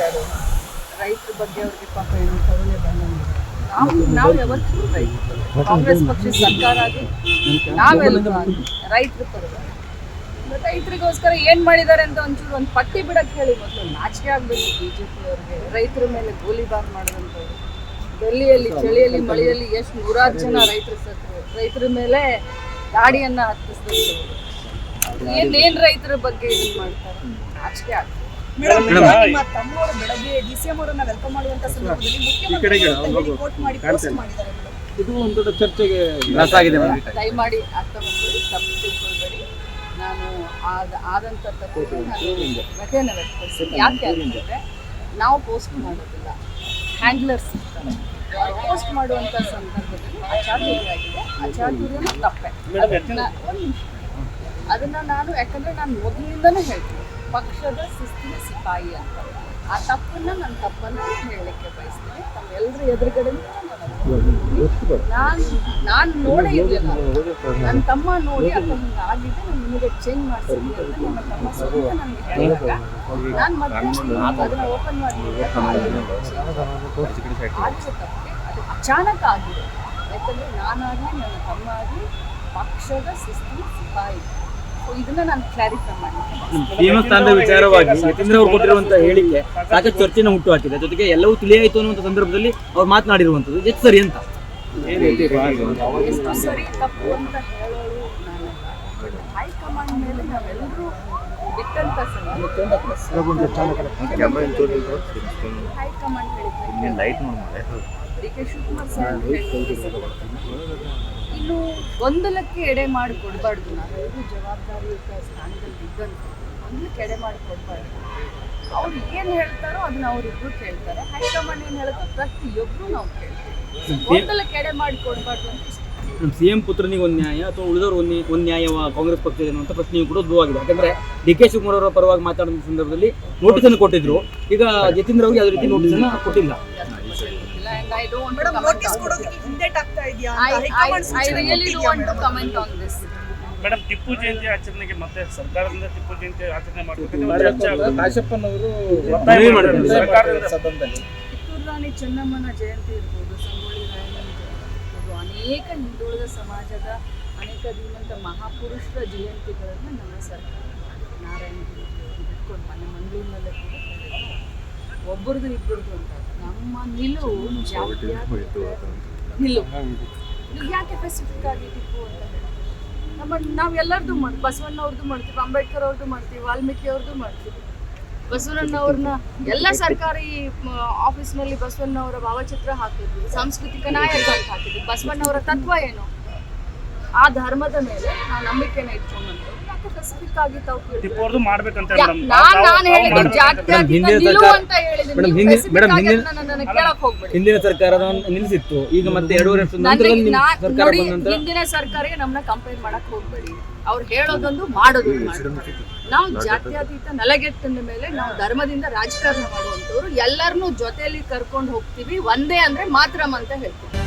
ಯಾರು ರೈತರ ಬಗ್ಗೆ ಅವ್ರಿಗೆ ಪಾಪ ಏನೋ ಕರುಣೆ ಬಂದಂಗಿದೆ. ನಾವು ಯಾವತ್ತೂ ರೈತರು, ಕಾಂಗ್ರೆಸ್ ಪಕ್ಷದ ಸರ್ಕಾರ ಆಗಿ ನಾವೆಲ್ಲ ರೈತರ ಪರವಾಗಿ ರೈತರಿಗೋಸ್ಕರ ಏನ್ ಮಾಡಿದ್ದಾರೆ ಅಂತ ಒಂಚೂರು ಒಂದು ಪಟ್ಟಿ ಬಿಡಕ್ಕೆ ಹೇಳಿ. ಮೊದಲು ನಾಚಿಕೆ ಆಗ್ಬೇಕು ಬಿಜೆಪಿ ಅವ್ರಿಗೆ. ರೈತರ ಮೇಲೆ ಗೋಲಿಬಾರ್ ಮಾಡಿದಂಥವ್ರು, ಡೆಲ್ಲಿಯಲ್ಲಿ ಚಳಿಯಲ್ಲಿ ಮಳೆಯಲ್ಲಿ ಎಷ್ಟು ನೂರಾರು ಜನ ರೈತರು ಸತ್ರು, ರೈತರ ಮೇಲೆ ಗಾಡಿಯನ್ನ ಹತ್ತಿಸಿದಂಥವ್ರು. ಏನ್ ರೈತರ ಬಗ್ಗೆ ಇದನ್ನ ಮಾಡ್ತಾರೆ, ನಾಚಿಕೆ ಆಗ್ತದೆ. ನಿಮ್ಮ ತಮ್ಮವರು ಬೆಳಗ್ಗೆ ಡಿಸಿಎಂ ಅವರನ್ನ ವೆಲ್ಕಮ್ ಮಾಡುವಂತ ಸಂದರ್ಭದಲ್ಲಿ ಮುಖ್ಯಮಂತ್ರಿ ಕೋಟ್ ಮಾಡಿ ಪೋಸ್ಟ್ ಮಾಡಿದ್ದಾರೆ. ಇದು ಒಂದು ದೊಡ್ಡ ಚರ್ಚೆಗೆ ದಯಮಾಡಿ ಅರ್ಥ ಮಾಡ್ಕೊಳ್ಳಿ, ತಪ್ಪು ತಿಳ್ಕೊಳ್ಬೇಡಿ. ನಾನು ಆದಂಥ ತಪ್ಪಿಗೆ ನಾನು ವ್ಯಥೆಯನ್ನು ವ್ಯಕ್ತಪಡಿಸ್ತೀನಿ. ಯಾಕೆ ಅಂತಂದರೆ ನಾವು ಪೋಸ್ಟ್ ಮಾಡೋದಿಲ್ಲ, ಹ್ಯಾಂಡ್ಲರ್ಸ್ ಇರ್ತಾರೆ. ಪೋಸ್ಟ್ ಮಾಡುವಂಥ ಸಂದರ್ಭದಲ್ಲಿ ಅಚಾತುರ್ಯ ಆಗಿದೆ, ಅಚಾತುರ್ಯನೂ ತಪ್ಪೆ. ಅದನ್ನು ನಾನು ಯಾಕಂದರೆ ನಾನು ಮೊದಲಿಂದನೂ ಹೇಳ್ತೀನಿ, ಪಕ್ಷದ ಶಿಸ್ತಿನ ಸಿಪಾಯಿ ಅಂತ. ಆ ತಪ್ಪನ್ನು ನಾನು ತಪ್ಪನ್ನು ಹೇಳಲಿಕ್ಕೆ ಬಯಸ್ತೀನಿ. ತಮ್ಮೆಲ್ಲರ ಎದುರುಗಡೆ ನಾನು ನೋಡೇ ಇರಲಿಲ್ಲ. ನನ್ನ ತಮ್ಮ ನೋಡಿ ಅಕ್ಕ ಹಿಂಗೆ ಆಗಿದೆ, ನಾನು ನಿಮಗೆ ಚೇಂಜ್ ಮಾಡಿಸಿದ್ವಿ ಅಂತ ನನ್ನ ತಮ್ಮ ಸ್ವಂತ ನನಗೆ ಹೇಳಿದಾಗ ನಾನು ಮತ್ತೆ ಅದನ್ನು ಓಪನ್ ಮಾಡಿ ಆಗಿರೋ ತಪ್ಪಿಗೆ ಅದು ಅಚಾನಕ್ ಆಗಿದೆ. ಯಾಕಂದರೆ ನಾನಾಗಲಿ ನನ್ನ ತಮ್ಮ ಆಗಲಿ ಪಕ್ಷದ ಶಿಸ್ತಿನ ಸಿಪಾಯಿ. ಇದನ್ನ ನಾನು ಕ್ಲಾರಿಫೈ ಸಿಎಂ ಸ್ಥಾನದ ವಿಚಾರವಾಗಿ ಯತೀಂದ್ರ ಅವರು ಕೊಟ್ಟಿರುವಂತಹ ಹೇಳಿಕೆ ಸಾಕಷ್ಟು ಚರ್ಚೆನ ಹುಟ್ಟು ಹಾಕಿದೆ. ಜೊತೆಗೆ ಎಲ್ಲವೂ ತಿಳಿಯಾಯಿತು ಅನ್ನುವಂಥ ಸಂದರ್ಭದಲ್ಲಿ ಅವ್ರು ಮಾತನಾಡಿರುವಂಥದ್ದು ಎಷ್ಟು ಸರಿ ಅಂತ, ಎಷ್ಟು ಸರಿ ತಪ್ಪು ಅಂತ ಹೇಳೋರು ನಾನಲ್ಲ. ಹೈಕಮಾಂಡ್ ಮೇಲೆ ನಾವೆಲ್ಲರೂ ಬಿಟ್ಟಂತ ಹೈಕಮಾಂಡ್ ಹೇಳಿದ್ರೆ ಡಿ ಕೆ ಶಿವಕುಮಾರ್ ಸರ್ ಇನ್ನು ಗೊಂದಲಕ್ಕೆ ಎಡೆ ಮಾಡಿ ಕೊಡಬಾರ್ದು. ನಾವೆಲ್ಲರೂ ಜವಾಬ್ದಾರಿಯುತ ಸ್ಥಾನದಲ್ಲಿ ಇದ್ದಂತ ಗೊಂದಲಕ್ಕೆ ಎಡೆ ಮಾಡಿ ಕೊಡಬಾರ್ದು. ಅವ್ರು ಏನು ಹೇಳ್ತಾರೋ ಅದನ್ನ ಅವರಿಬ್ರು ಕೇಳ್ತಾರೆ, ಹೈಕಮಾಂಡ್ ಏನು ಹೇಳುತ್ತೋ ಪ್ರತಿಯೊಬ್ಬರು ನಾವು ಕೇಳ್ತೀವಿ. ಗೊಂದಲಕ್ಕೆ ಎಡೆ ಮಾಡಿ ಕೊಡಬಾರ್ದು ಅಂತ ಇಷ್ಟ. ಸಿಎಂ ಪುತ್ರನಿಗೆ ಒಂದು ನ್ಯಾಯ ಅಥವಾ ಉಳಿದವರು ಒಂದು ನ್ಯಾಯ ಕಾಂಗ್ರೆಸ್ ಪಕ್ಷದ ಅನ್ನುವಂಥ ಪ್ರಶ್ನೆಯೂ ಕೂಡ ಉದ್ಭವವಾಗಿದೆ. ಯಾಕಂದ್ರೆ ಡಿ ಕೆ ಶಿವಕುಮಾರ್ ಅವರ ಪರವಾಗಿ ಮಾತಾಡುವ ಸಂದರ್ಭದಲ್ಲಿ ನೋಟಿಸ್ ಅನ್ನು ಕೊಟ್ಟಿದ್ರು. ಈಗ ಯತೀಂದ್ರ ಅವರಿಗೆ ಯಾವುದೇ ರೀತಿ ನೋಟಿಸ್ ಅನ್ನು ಕೊಟ್ಟಿಲ್ಲ. ಮೇಡಮ್, ಟಿಪ್ಪು ಜಯಂತಿ ಆಚರಣೆಗೆ ಮತ್ತೆ ಸರ್ಕಾರದಿಂದ ಟಿಪ್ಪು ಜಯಂತಿ ಆಚರಣೆ ಮಾಡಬೇಕಂತ ಕಾಶಪ್ಪನವರು ಕಿತ್ತೂರು ರಾಣಿ ಚೆನ್ನಮ್ಮನ ಜಯಂತಿ ಇರ್ಬೋದು, ಸಂಗೊಳ್ಳಿ ರಾಯಣ್ಣನ ಜಯಂತಿ ಇರ್ಬೋದು, ಅನೇಕ ಹಿಂದುಳಿದ ಸಮಾಜದ ಅನೇಕ ಧೀಮಂತ ಮಹಾಪುರುಷರ ಜಯಂತಿಗಳನ್ನು ನಮ್ಮ ಸರ್ಕಾರ ನಾರಾಯಣ ಇಟ್ಕೊಂಡು ಮನೆ ಮಂಗಳೂರಿನಲ್ಲೇ ಕೂಡ ಒಬ್ಬರದು ಇಬ್ಬರದು ಅಂತ ನಮ್ಮ ನಿಲುವು ನಿಲುವು ಯಾಕೆ ಸ್ಪೆಸಿಫಿಕ್ ಆಗಿ ಟಿಪ್ಪು ಅಂತ ನಾವೆಲ್ಲರದು ಮಾಡ್ತೀವಿ. ಬಸವಣ್ಣವ್ರದ್ದು ಮಾಡ್ತೀವಿ, ಅಂಬೇಡ್ಕರ್ ಅವ್ರದ್ದು ಮಾಡ್ತೀವಿ, ವಾಲ್ಮೀಕಿ ಅವ್ರದ್ದು ಮಾಡ್ತೀವಿ. ಬಸವಣ್ಣವ್ರನ್ನ ಎಲ್ಲ ಸರ್ಕಾರಿ ಆಫೀಸ್ನಲ್ಲಿ ಬಸವಣ್ಣವರ ಭಾವಚಿತ್ರ ಹಾಕಿದ್ವಿ, ಸಾಂಸ್ಕೃತಿಕ ನಾಯಕ ಅಂತ ಹಾಕಿದ್ವಿ. ಬಸವಣ್ಣವರ ತತ್ವ ಏನು, ಆ ಧರ್ಮದ ಮೇಲೆ ನಾವು ನಂಬಿಕೆನ ಇಟ್ಕೊಂಡ್ಬಂದು ಯಾಕೆ ಸ್ಪೆಸಿಫಿಕ್ ಆಗಿ ತಾವು ಹಿಂದಿನ ಸರ್ಕಾರ ನಿಲ್ಲಿಸಿತ್ತು. ಈಗ ಮತ್ತೆ 2 ವರ್ಷ ಹಿಂದಿನ ಸರ್ಕಾರಕ್ಕೆ ನಮ್ಮನ್ನ ಕಂಪೇರ್ ಮಾಡಕ್ ಹೋಗ್ಬೇಡಿ. ಅವ್ರು ಹೇಳೋದೊಂದು ಮಾಡೋದೊಂದು. ನಾವು ಜಾತ್ಯತೀತ ನೆಲೆಗೆಟ್ಟಿನ ಮೇಲೆ ನಾವು ಧರ್ಮದಿಂದ ರಾಜಕಾರಣ ಮಾಡುವಂತವ್ರು ಎಲ್ಲರನ್ನೂ ಜೊತೆಯಲ್ಲಿ ಕರ್ಕೊಂಡು ಹೋಗ್ತೀವಿ. ಒಂದೇ ಅಂದ್ರೆ ಮಾತ್ರಂ ಅಂತ ಹೇಳ್ತೀವಿ.